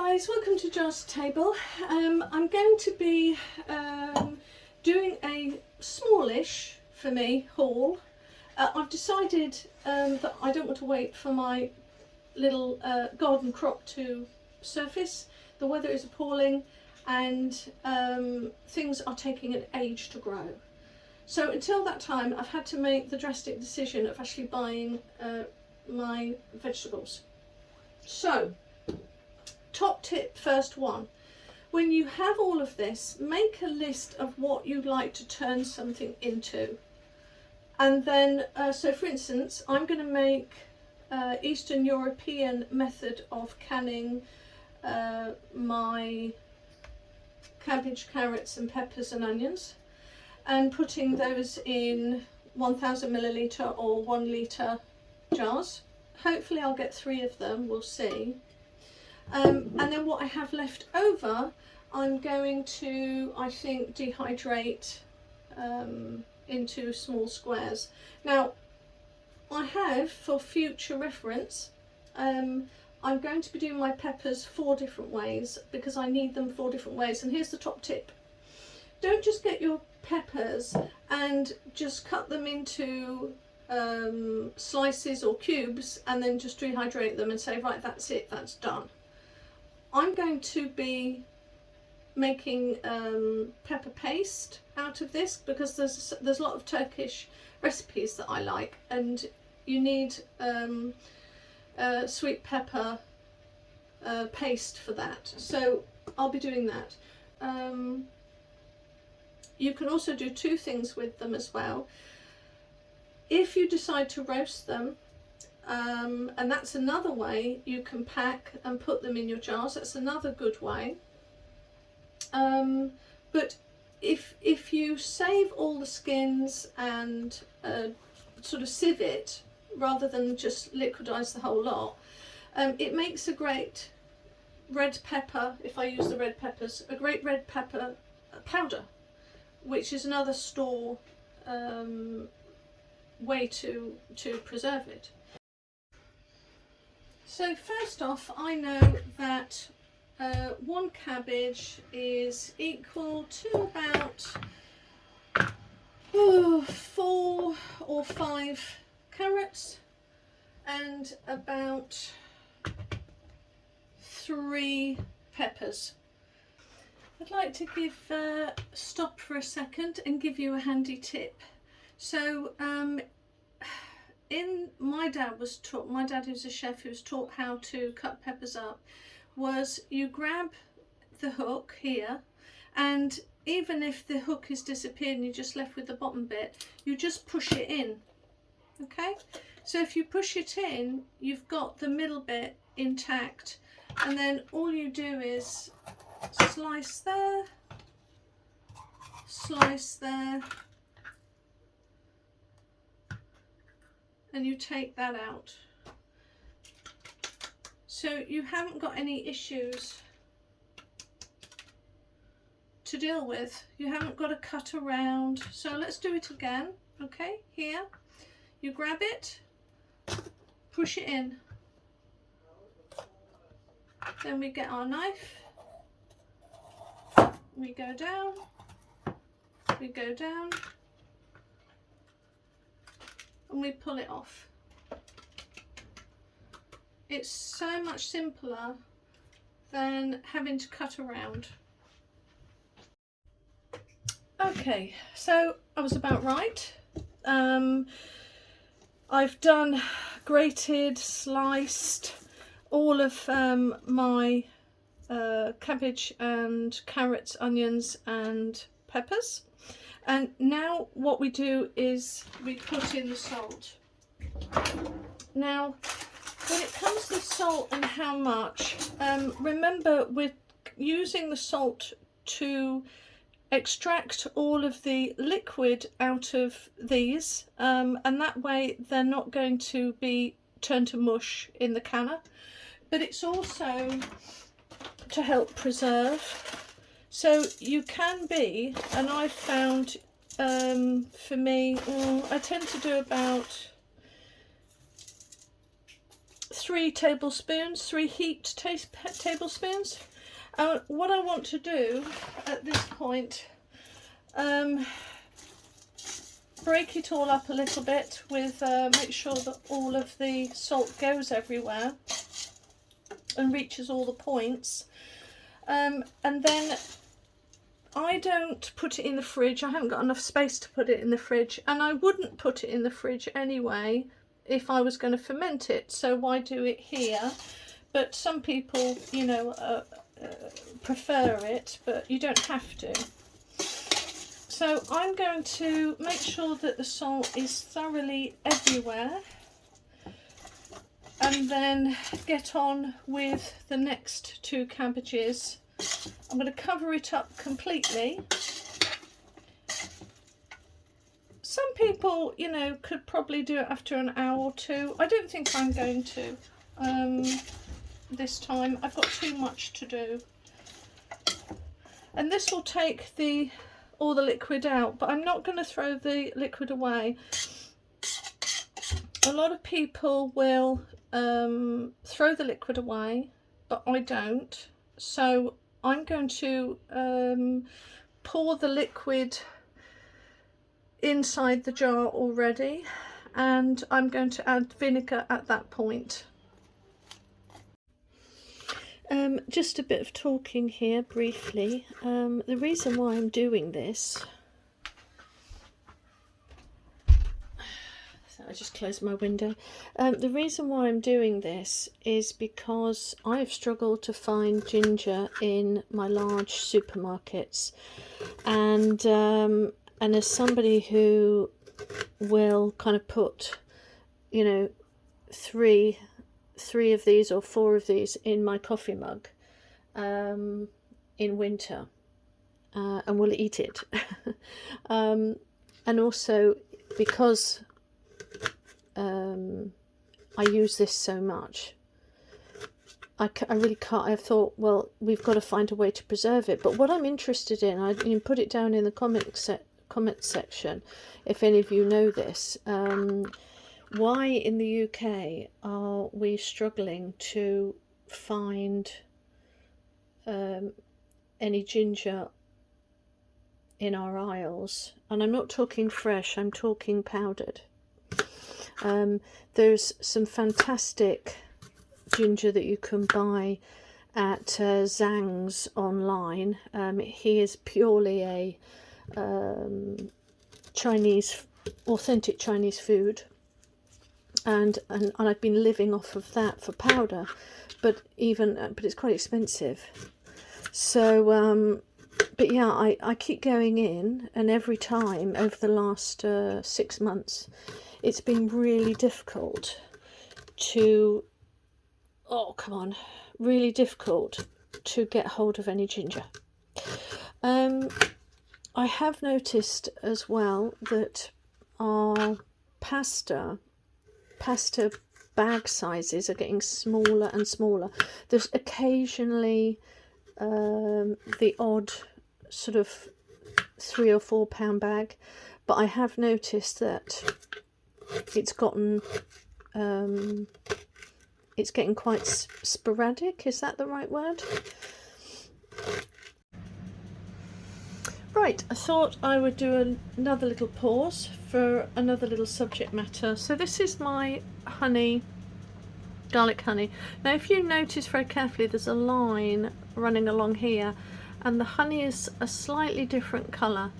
guys, welcome to Jars to Table. I'm going to be doing a smallish, for me, haul. I've decided that I don't want to wait for my little garden crop to surface. The weather is appalling and things are taking an age to grow. So until that time I've had to make the drastic decision of actually buying my vegetables. So, top tip, first one. When you have all of this, make a list of what you'd like to turn something into. And then, so for instance, I'm going to make Eastern European method of canning my cabbage, carrots and peppers and onions, and putting those in 1000 milliliter or 1 litre jars. Hopefully I'll get 3 of them, we'll see. And then what I have left over, I'm going to, I think, dehydrate into small squares. Now, I have, for future reference, I'm going to be doing my peppers 4 different ways because I need them 4 different ways. And here's the top tip. Don't just get your peppers and just cut them into slices or cubes and then just dehydrate them and say, right, that's it, that's done. I'm going to be making pepper paste out of this because there's a lot of Turkish recipes that I like, and you need sweet pepper paste for that. So I'll be doing that. You can also do 2 things with them as well. If you decide to roast them, and that's another way you can pack and put them in your jars, that's another good way. But if you save all the skins and sort of sieve it rather than just liquidize the whole lot, it makes a great red pepper, if I use the red peppers, a great red pepper powder, which is another store way to preserve it. So first off, I know that 1 cabbage is equal to about 4 or 5 carrots and about 3 peppers. I'd like to stop for a second and give you a handy tip. So my dad who's a chef, who was taught how to cut peppers up, was you grab the hook here, and even if the hook is disappeared and you're just left with the bottom bit, you just push it in. Okay, so if you push it in, you've got the middle bit intact, and then all you do is slice there, slice there, and you take that out. So you haven't got any issues to deal with. You haven't got to cut around. So let's do it again. Okay, here you grab it, push it in, then we get our knife, we go down, and we pull it off. It's so much simpler than having to cut around. Okay, so I was about right. I've done grated, sliced all of my cabbage and carrots, onions and peppers. And now what we do is we put in the salt. Now, when it comes to salt and how much, remember we're using the salt to extract all of the liquid out of these, and that way they're not going to be turned to mush in the canner, but it's also to help preserve. So you can be, and I've found for me, I tend to do about 3 tablespoons, 3 heaped tablespoons. What I want to do at this point, break it all up a little bit with, make sure that all of the salt goes everywhere and reaches all the points. And then I don't put it in the fridge. I haven't got enough space to put it in the fridge, and I wouldn't put it in the fridge anyway if I was going to ferment it, so why do it here? But some people, you know, prefer it, but you don't have to. So I'm going to make sure that the salt is thoroughly everywhere, and then get on with the next 2 cabbages. I'm going to cover it up completely. Some people, you know, could probably do it after an hour or 2. I don't think I'm going to this time. I've got too much to do. And this will take all the liquid out, but I'm not going to throw the liquid away. A lot of people will throw the liquid away, but I don't. So I'm going to pour the liquid inside the jar already, and I'm going to add vinegar at that point. Just a bit of talking here briefly. The reason why I'm doing this, so I just closed my window. The reason why I'm doing this is because I've struggled to find ginger in my large supermarkets, and as somebody who will kind of put, you know, three of these or 4 of these in my coffee mug in winter, and will eat it. And also because I use this so much, I really can't. I thought, well, we've got to find a way to preserve it. But what I'm interested in, you can put it down in the comment section if any of you know this. Why in the UK are we struggling to find any ginger in our aisles? And I'm not talking fresh, I'm talking powdered. There's some fantastic ginger that you can buy at Zhang's online. He is purely a authentic Chinese food. And I've been living off of that for powder, but it's quite expensive. So, but yeah, I keep going in, and every time over the last 6 months, it's been really difficult to, really difficult to get hold of any ginger. I have noticed as well that our pasta bag sizes are getting smaller and smaller. There's occasionally the odd sort of 3 or 4 pound bag, but I have noticed that it's getting quite sporadic. Is that the right word? Right, I thought I would do another little pause for another little subject matter. So this is my honey, garlic honey. Now if you notice very carefully, there's a line running along here, and the honey is a slightly different colour.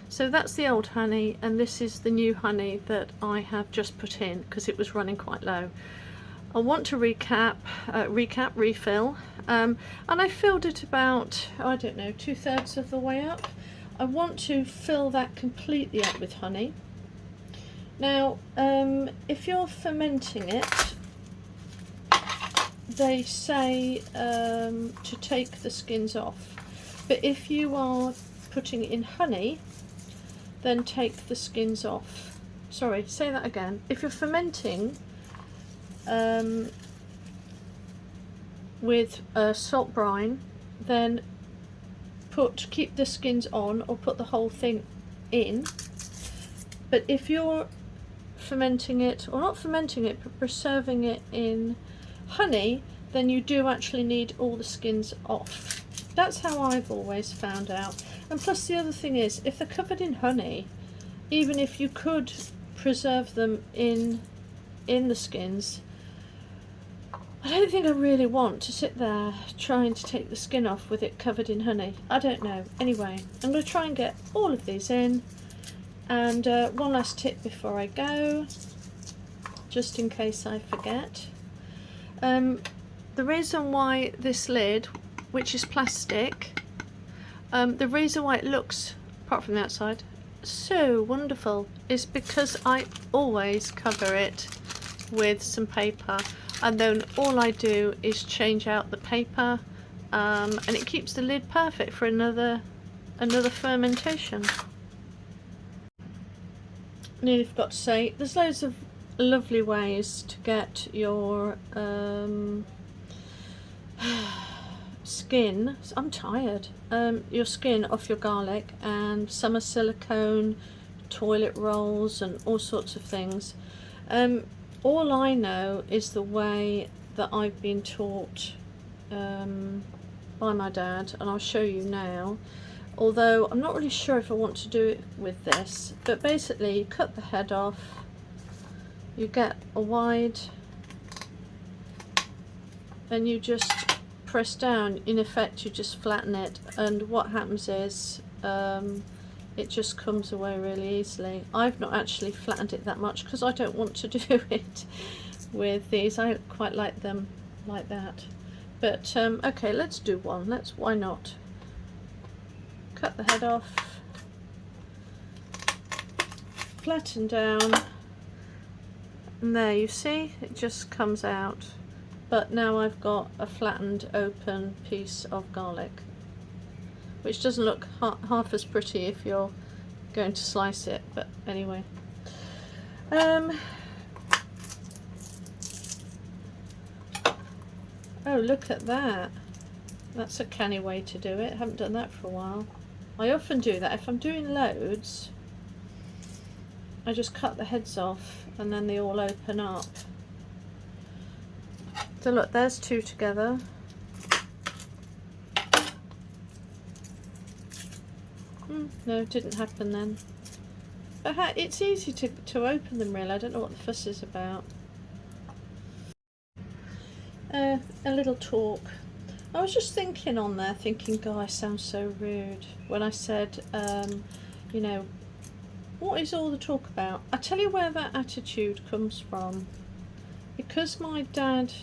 So that's the old honey, and this is the new honey that I have just put in because it was running quite low. I want to refill, and I filled it about, I don't know, 2/3 of the way up. I want to fill that completely up with honey. Now, if you're fermenting it, they say to take the skins off. But if you are putting it in honey, then take the skins off. Sorry, say that again. If you're fermenting with salt brine, then keep the skins on, or put the whole thing in. But if you're fermenting it, or not fermenting it, but preserving it in honey, then you do actually need all the skins off. That's how I've always found out. And plus the other thing is, if they're covered in honey, even if you could preserve them in the skins, I don't think I really want to sit there trying to take the skin off with it covered in honey. I don't know. Anyway, I'm going to try and get all of these in. And one last tip before I go, just in case I forget. The reason why this lid, which is plastic, the reason why it looks, apart from the outside, so wonderful is because I always cover it with some paper, and then all I do is change out the paper, and it keeps the lid perfect for another fermentation. Nearly forgot to say, there's loads of lovely ways to get your skin, I'm tired, your skin off your garlic, and some are silicone, toilet rolls and all sorts of things. All I know is the way that I've been taught by my dad, and I'll show you now, although I'm not really sure if I want to do it with this. But basically you cut the head off, you get a wide, and you just press down. In effect, you just flatten it, and what happens is it just comes away really easily. I've not actually flattened it that much because I don't want to do it with these. I quite like them like that. But okay, let's do one. Why not? Cut the head off, flatten down, and there you see it just comes out. But now I've got a flattened open piece of garlic, which doesn't look half as pretty if you're going to slice it, but anyway. Oh, look at that. That's a canny way to do it. I haven't done that for a while. I often do that. If I'm doing loads, I just cut the heads off and then they all open up. So look, there's two together. No, it didn't happen then. But it's easy to open them really. I don't know what the fuss is about. A little talk. I was just thinking on there, God, I sound so rude when I said, you know, what is all the talk about? I tell you where that attitude comes from. Because my dad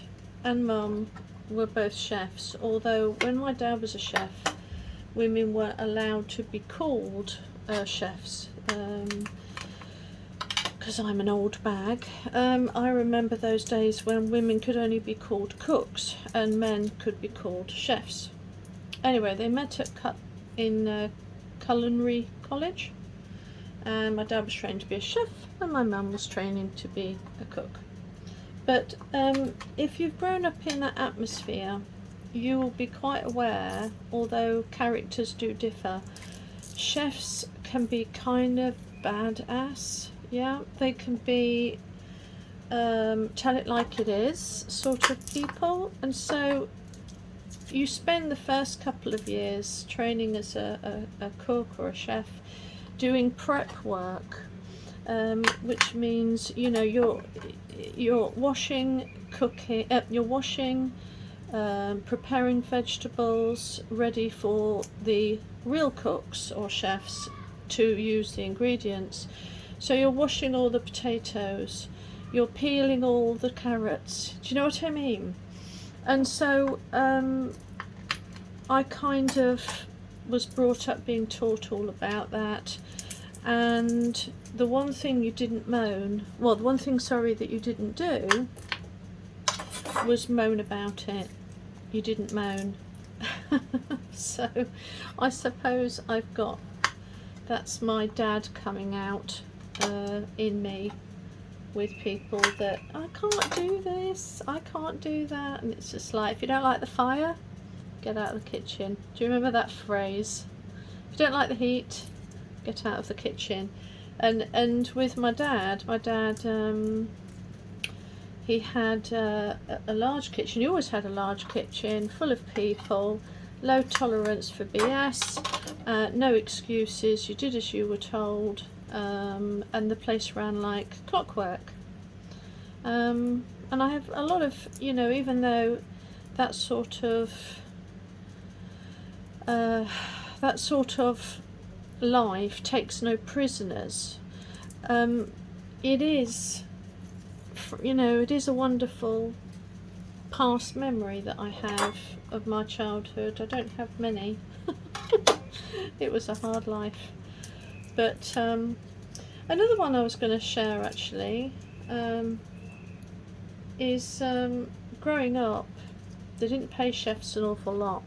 and mum were both chefs, although when my dad was a chef, women were allowed to be called chefs. Because I'm an old bag, I remember those days when women could only be called cooks and men could be called chefs. Anyway, they met at culinary college, and my dad was trained to be a chef and my mum was training to be a cook. But if you've grown up in that atmosphere, you will be quite aware, although characters do differ, chefs can be kind of badass. Yeah, they can be tell it like it is sort of people. And so you spend the first couple of years training as a cook or a chef, doing prep work, which means, you know, you're washing, cooking, you're washing, preparing vegetables ready for the real cooks or chefs to use the ingredients. So you're washing all the potatoes, you're peeling all the carrots, do you know what I mean? And so I kind of was brought up being taught all about that. And the one thing you didn't moan, well, the one thing, sorry, that you didn't do was moan about it. You didn't moan. So I suppose I've got, that's my dad coming out in me with people that I can't do this, I can't do that, and it's just like, if you don't like the fire, get out of the kitchen. Do you remember that phrase? If you don't like the heat, get out of the kitchen. And with my dad, he had a large kitchen. He always had a large kitchen full of people, low tolerance for BS, no excuses, you did as you were told, and the place ran like clockwork. And I have a lot of, you know, even though that sort of life takes no prisoners, it is, you know, it is a wonderful past memory that I have of my childhood. I don't have many. It was a hard life. But another one I was going to share actually is growing up, they didn't pay chefs an awful lot.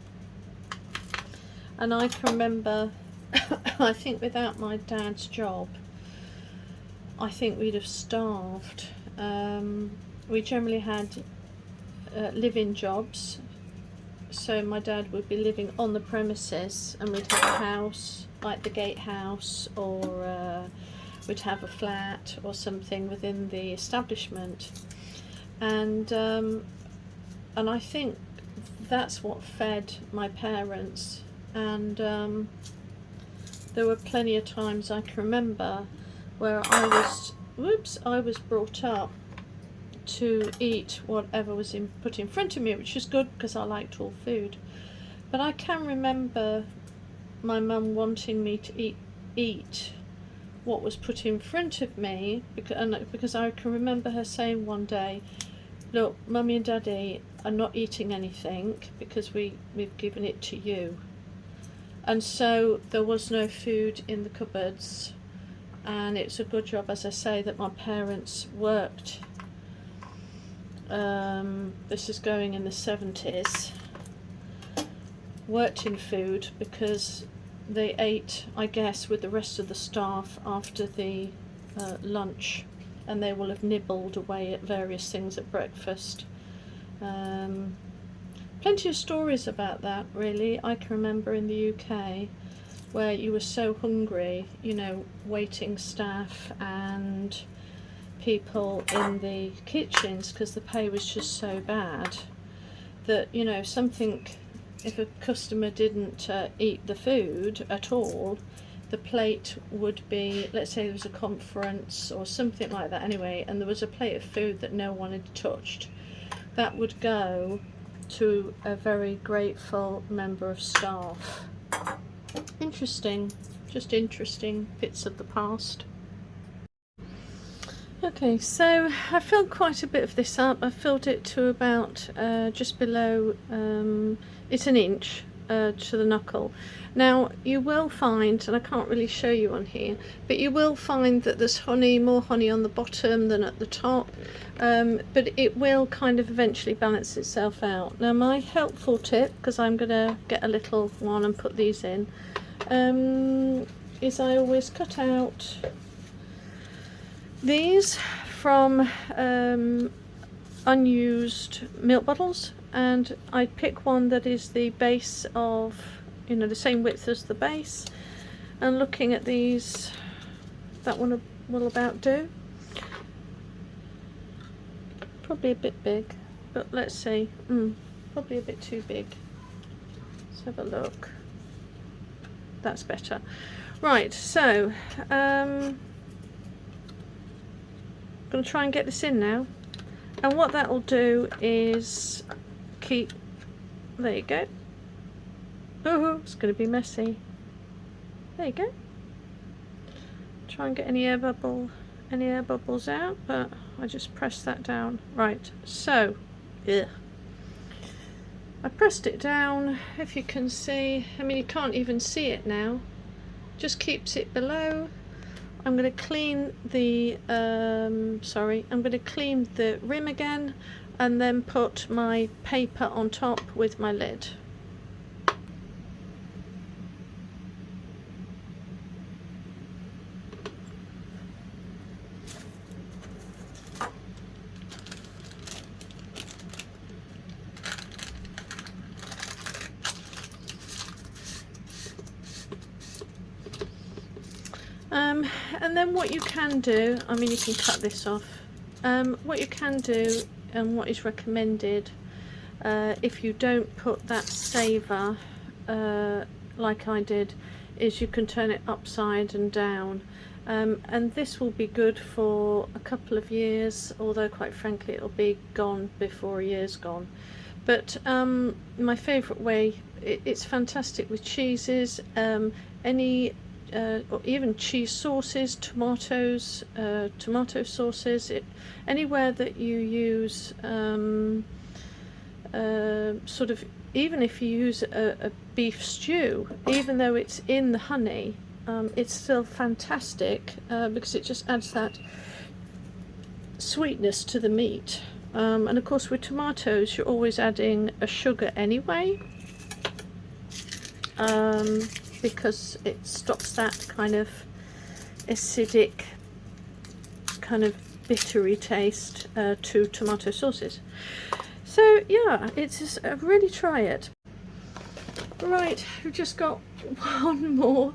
And I can remember, I think without my dad's job, I think we'd have starved. We generally had live-in jobs, so my dad would be living on the premises, and we'd have a house like the gatehouse, or we'd have a flat or something within the establishment, and I think that's what fed my parents. And there were plenty of times I can remember where I was brought up to eat whatever was put in front of me, which is good because I liked all food. But I can remember my mum wanting me to eat what was put in front of me, because I can remember her saying one day, look, Mummy and Daddy are not eating anything because we've given it to you. And so there was no food in the cupboards, and it's a good job, as I say, that my parents worked. This is going in the 70s, worked in food, because they ate, I guess, with the rest of the staff after the lunch, and they will have nibbled away at various things at breakfast. Plenty of stories about that, really. I can remember in the UK where you were so hungry, you know, waiting staff and people in the kitchens, because the pay was just so bad that, you know, if a customer didn't eat the food at all, the plate would be, let's say there was a conference or something like that anyway, and there was a plate of food that no one had touched, that would go to a very grateful member of staff. Interesting, just interesting bits of the past. Okay, so I filled quite a bit of this up. I filled it to about just below, it's an inch to the knuckle. Now you will find, and I can't really show you on here, but you will find that there's more honey on the bottom than at the top, but it will kind of eventually balance itself out. Now my helpful tip, because I'm going to get a little one and put these in, is I always cut out these from unused milk bottles, and I pick one that is the base of, you know, the same width as the base, and looking at these, that one will about do. Probably a bit big, but let's see. Probably a bit too big. Let's have a look. That's better. Right, so I'm going to try and get this in now, and what that will do is keep, there you go. Oh, it's going to be messy. There you go. Try and get any air bubbles out, but I just pressed that down. Right, so I pressed it down. If you can see, I mean, you can't even see it now, just keeps it below. I'm going to clean the I'm going to clean the rim again, and then put my paper on top with my lid. And then what you can do, I mean, you can cut this off. What you can do and what is recommended if you don't put that saver like I did, is you can turn it upside and down, and this will be good for a couple of years, although quite frankly it'll be gone before a year's gone. But my favourite way, it's fantastic with cheeses, any or even cheese sauces, tomatoes, tomato sauces, anywhere that you use sort of, even if you use a beef stew, even though it's in the honey, it's still fantastic because it just adds that sweetness to the meat. And of course with tomatoes you're always adding a sugar anyway, because it stops that kind of acidic, kind of bittery taste to tomato sauces. So yeah, it's just, really try it. Right, we've just got one more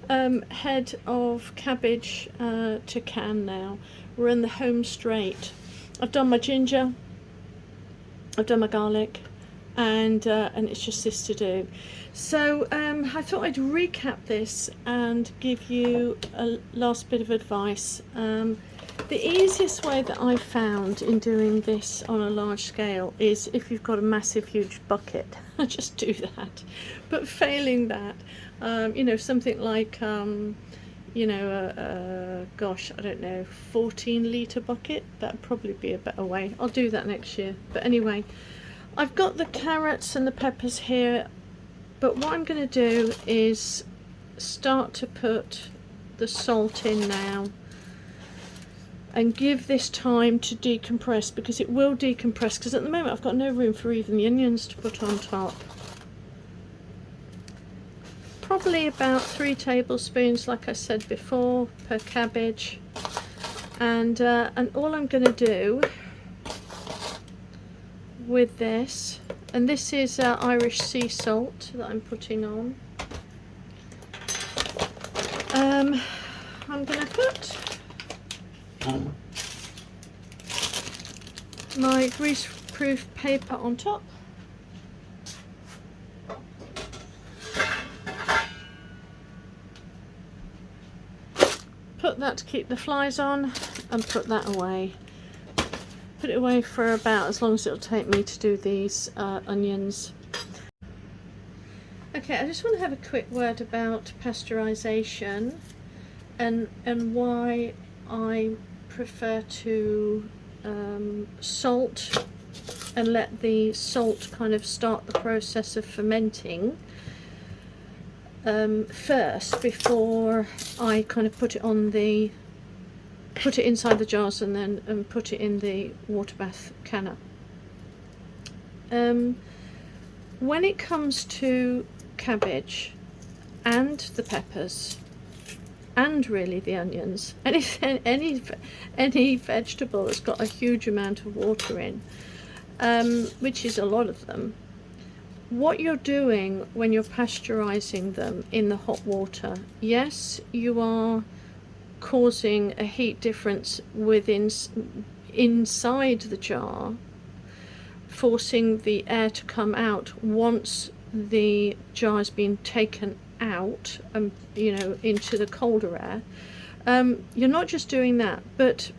head of cabbage to can now. We're in the home straight. I've done my ginger, I've done my garlic, and it's just this to do. So I thought I'd recap this and give you a last bit of advice. The easiest way that I've found in doing this on a large scale is if you've got a massive huge bucket, just do that. But failing that, you know, something like you know, gosh, I don't know, 14-litre bucket, that'd probably be a better way. I'll do that next year. But anyway, I've got the carrots and the peppers here, but what I'm going to do is start to put the salt in now and give this time to decompress, because it will decompress, because at the moment I've got no room for even the onions to put on top. Probably about 3 tablespoons, like I said before, per cabbage. And all I'm going to do with this, and this is Irish sea salt that I'm putting on. I'm going to put my grease-proof paper on top. Put that to keep the flies on, and put that away. Put it away for about as long as it'll take me to do these onions. Okay, I just want to have a quick word about pasteurization and why I prefer to salt and let the salt kind of start the process of fermenting first, before I kind of put it inside the jars and then put it in the water bath canner. When it comes to cabbage and the peppers and really the onions, any vegetable that's got a huge amount of water in, which is a lot of them, what you're doing when you're pasteurizing them in the hot water, yes, you are causing a heat difference inside the jar, forcing the air to come out once the jar has been taken out and, you know, into the colder air. You're not just doing that, but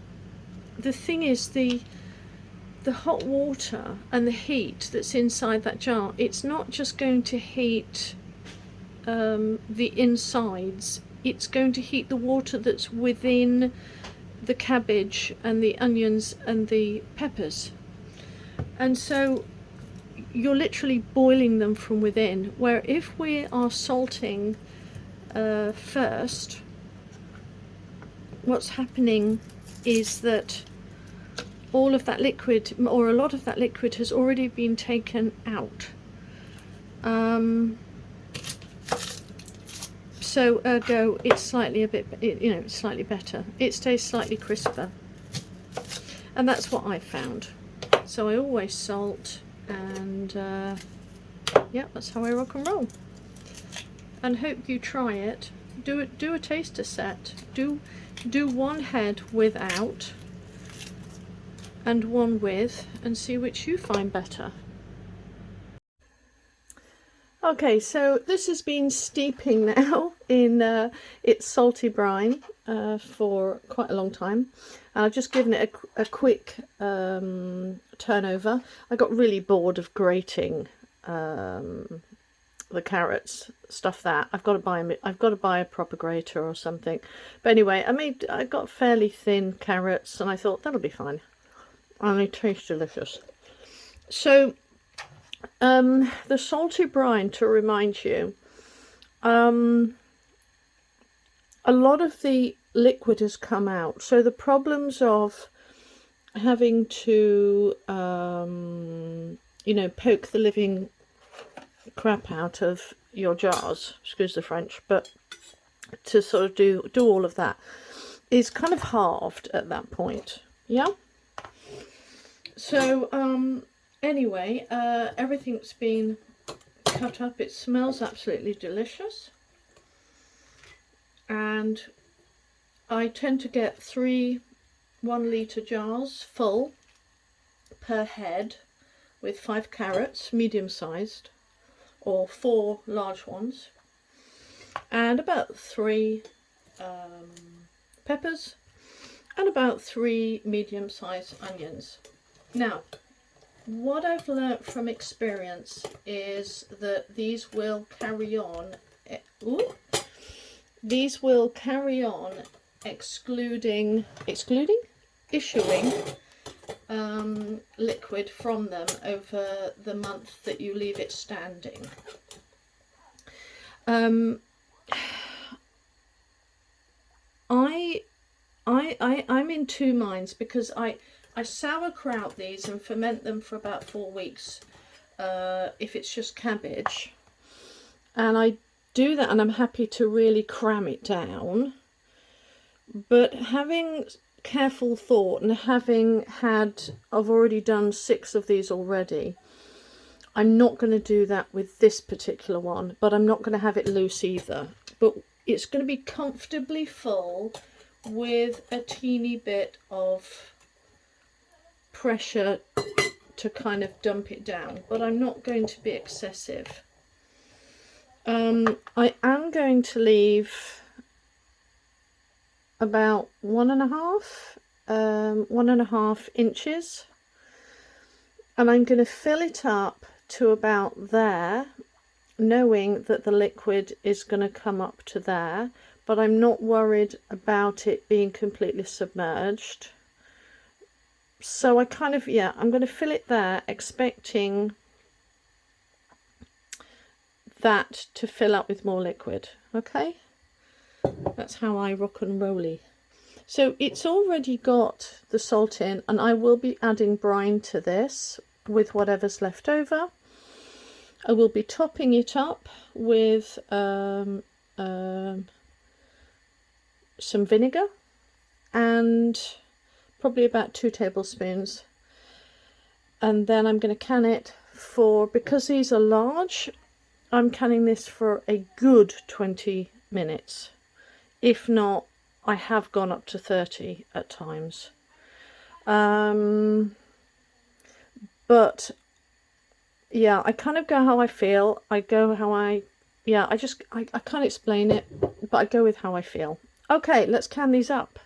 the thing is, the hot water and the heat that's inside that jar, it's not just going to heat the insides, it's going to heat the water that's within the cabbage and the onions and the peppers. And so you're literally boiling them from within, where if we are salting first, what's happening is that all of that liquid, or a lot of that liquid, has already been taken out. So ergo, it's slightly it's slightly better. It stays slightly crisper, and that's what I found. So I always salt, and yeah, that's how I rock and roll. And hope you try it. Do a taster set. Do one head without, and one with, and see which you find better. Okay, so this has been steeping now in its salty brine for quite a long time, and I've just given it a quick turnover. I got really bored of grating the carrots, stuff that I've got to buy a proper grater or something. But anyway, I got fairly thin carrots, and I thought that'll be fine, and they taste delicious. So the salty brine, to remind you, a lot of the liquid has come out, so the problems of having to you know, poke the living crap out of your jars, excuse the French, but to sort of do all of that is kind of halved at that point. Yeah, so anyway, everything's been cut up. It smells absolutely delicious, and I tend to get 3 1-litre jars full per head with 5 carrots, medium sized, or 4 large ones, and about 3 peppers, and about 3 medium sized onions. Now, what I've learnt from experience is that these will carry on issuing liquid from them over the month that you leave it standing. I'm in two minds, because I sauerkraut these and ferment them for about 4 weeks if it's just cabbage, and I do that, and I'm happy to really cram it down. But having careful thought, and I've already done 6 of these already, I'm not going to do that with this particular one, but I'm not going to have it loose either. But it's going to be comfortably full with a teeny bit of pressure to kind of dump it down, but I'm not going to be excessive. I am going to leave about 1.5 inches, and I'm going to fill it up to about there, knowing that the liquid is going to come up to there, but I'm not worried about it being completely submerged. So I kind of, yeah, I'm going to fill it there, expecting that to fill up with more liquid. Okay, that's how I rock and rolly. So it's already got the salt in, and I will be adding brine to this with whatever's left over. I will be topping it up with some vinegar, and probably about 2 tablespoons, and then I'm going to can it for, because these are large, I'm canning this for a good 20 minutes. If not, I have gone up to 30 at times. But yeah, I kind of go how I feel. I go how I can't explain it, but I go with how I feel. Okay, let's can these up.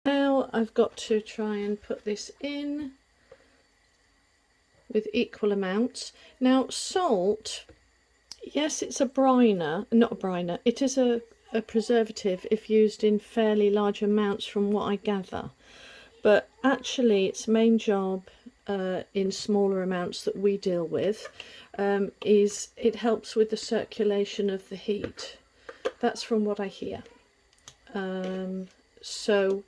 Now I've got to try and put this in with equal amounts. Now salt, yes, it's a briner, not a briner, it is a preservative if used in fairly large amounts from what I gather, but actually its main job in smaller amounts that we deal with is it helps with the circulation of the heat. That's from what I hear. So,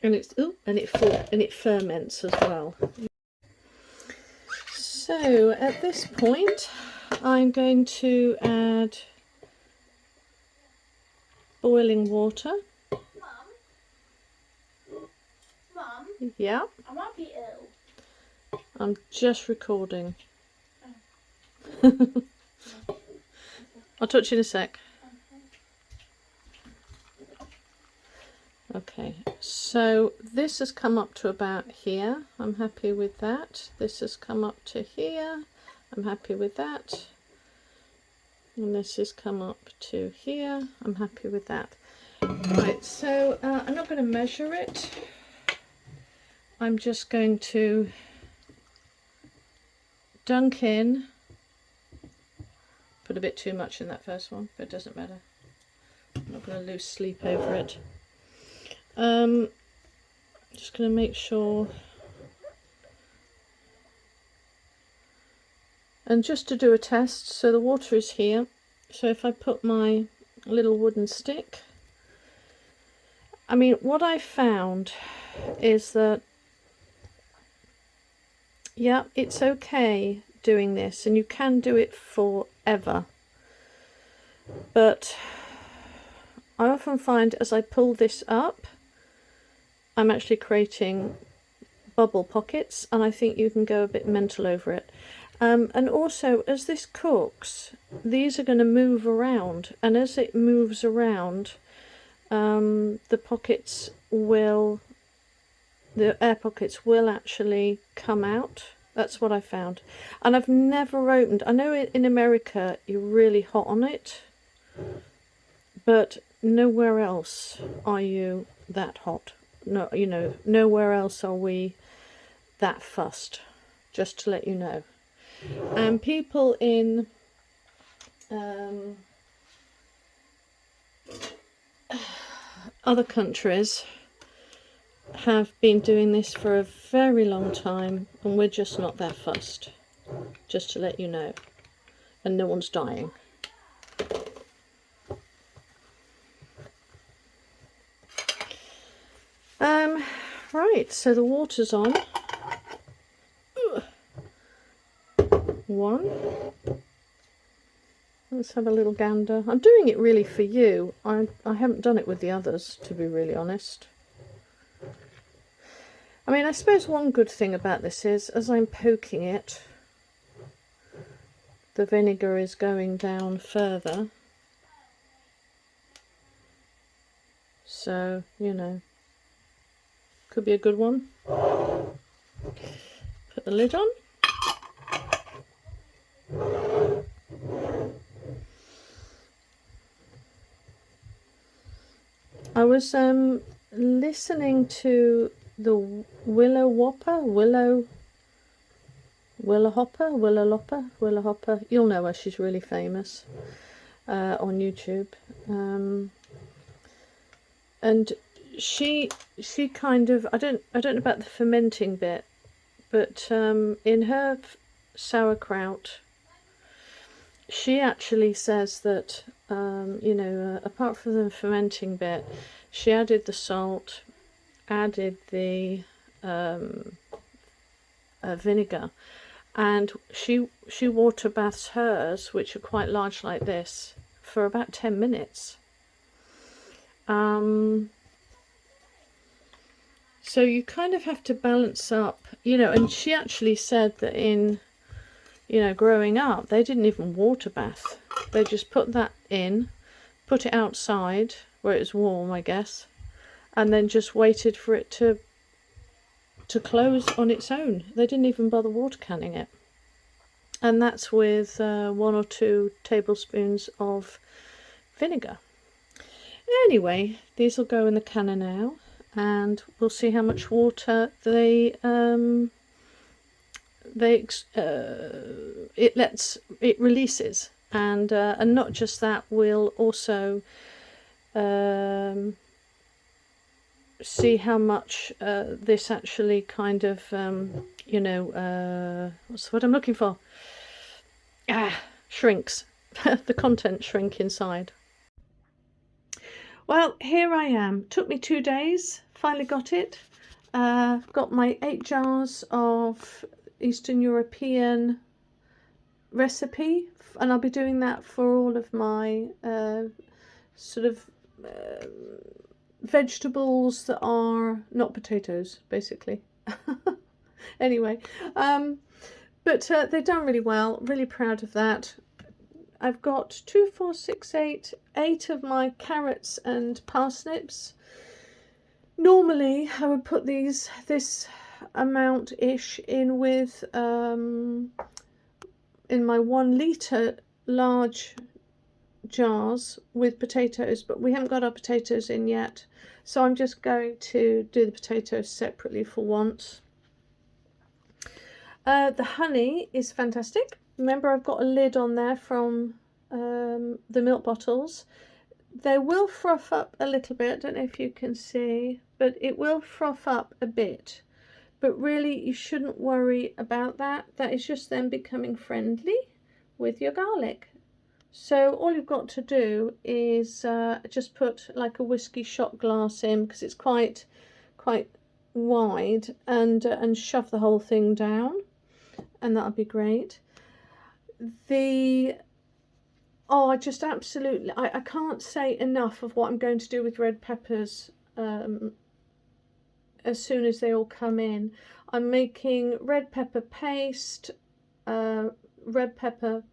and it ferments as well. So at this point I'm going to add boiling water. Mum, Yeah? I might be ill. I'm just recording. I'll touch you in a sec. Okay, so this has come up to about here. I'm happy with that. This has come up to here. I'm happy with that. And this has come up to here. I'm happy with that. Right, so I'm not going to measure it. I'm just going to dunk in. Put a bit too much in that first one, but it doesn't matter. I'm not going to lose sleep over it. Just going to make sure. And just to do a test, so the water is here. So if I put my little wooden stick, I mean, what I found is that, yeah, it's okay doing this, and you can do it forever. But I often find as I pull this up, I'm actually creating bubble pockets, and I think you can go a bit mental over it. And also, as this cooks, these are going to move around, and as it moves around, the air pockets will actually come out. That's what I found. And I've never opened, I know in America you're really hot on it, but nowhere else are you that hot. No, you know, nowhere else are we that fussed, just to let you know. And people in other countries have been doing this for a very long time, and we're just not that fussed, just to let you know. And no one's dying. Right, so the water's on. One. Let's have a little gander. I'm doing it really for you. I haven't done it with the others, to be really honest. I mean, I suppose one good thing about this is, as I'm poking it, the vinegar is going down further. So, you know, could be a good one. Put the lid on. I was listening to the Willow Hopper. You'll know her, she's really famous on YouTube. And she kind of, I don't know about the fermenting bit, but in her sauerkraut, she actually says that you know, apart from the fermenting bit, she added the salt, added the vinegar, and she water baths hers, which are quite large like this, for about 10 minutes. So you kind of have to balance up, you know. And she actually said that in, you know, growing up, they didn't even water bath. They just put that in, put it outside where it was warm, I guess, and then just waited for it to close on its own. They didn't even bother water canning it. And that's with 1 or 2 tablespoons of vinegar. Anyway, these will go in the canner now, and we'll see how much water it releases, and not just that, we'll also see how much this actually kind of you know, what's the word I'm looking for? Shrinks. The contents shrink inside. Well, here I am. Took me 2 days. Finally got it. Got my 8 jars of Eastern European recipe, and I'll be doing that for all of my sort of vegetables that are not potatoes, basically. Anyway, but they've done really well. Really proud of that. I've got 2, 4, 6, 8 of my carrots and parsnips. Normally I would put this amount ish in with in my 1 litre large jars with potatoes, but we haven't got our potatoes in yet, so I'm just going to do the potatoes separately for once. The honey is fantastic. Remember, I've got a lid on there from the milk bottles. They will froth up a little bit. I don't know if you can see, but it will froth up a bit. But really, you shouldn't worry about that. That is just them becoming friendly with your garlic. So all you've got to do is just put like a whiskey shot glass in, because it's quite wide, and shove the whole thing down, and that'll be great. I just absolutely, I can't say enough of what I'm going to do with red peppers as soon as they all come in. I'm making red pepper paste, red pepper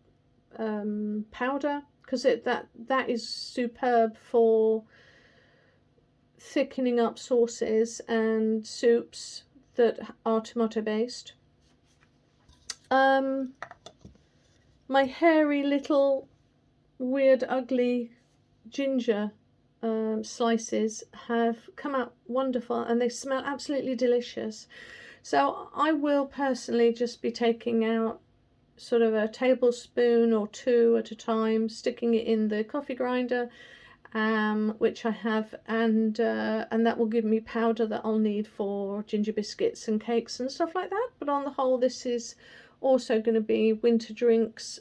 powder, because that is superb for thickening up sauces and soups that are tomato based. My hairy little weird ugly ginger slices have come out wonderful, and they smell absolutely delicious. So I will personally just be taking out sort of a tablespoon or 2 at a time, sticking it in the coffee grinder, which I have, and that will give me powder that I'll need for ginger biscuits and cakes and stuff like that. But on the whole, this is also going to be winter drinks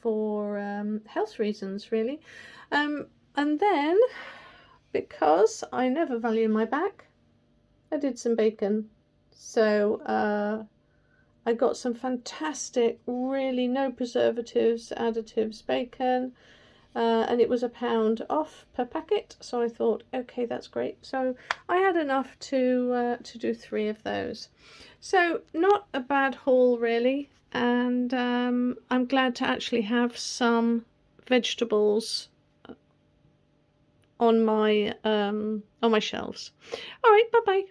for health reasons, really. And then, because I never value my back, I did some bacon. So I got some fantastic, really no preservatives, additives bacon, and it was £1 off per packet. So I thought, okay, that's great. So I had enough to do 3 of those. So not a bad haul, really, and I'm glad to actually have some vegetables on my shelves. All right, bye bye.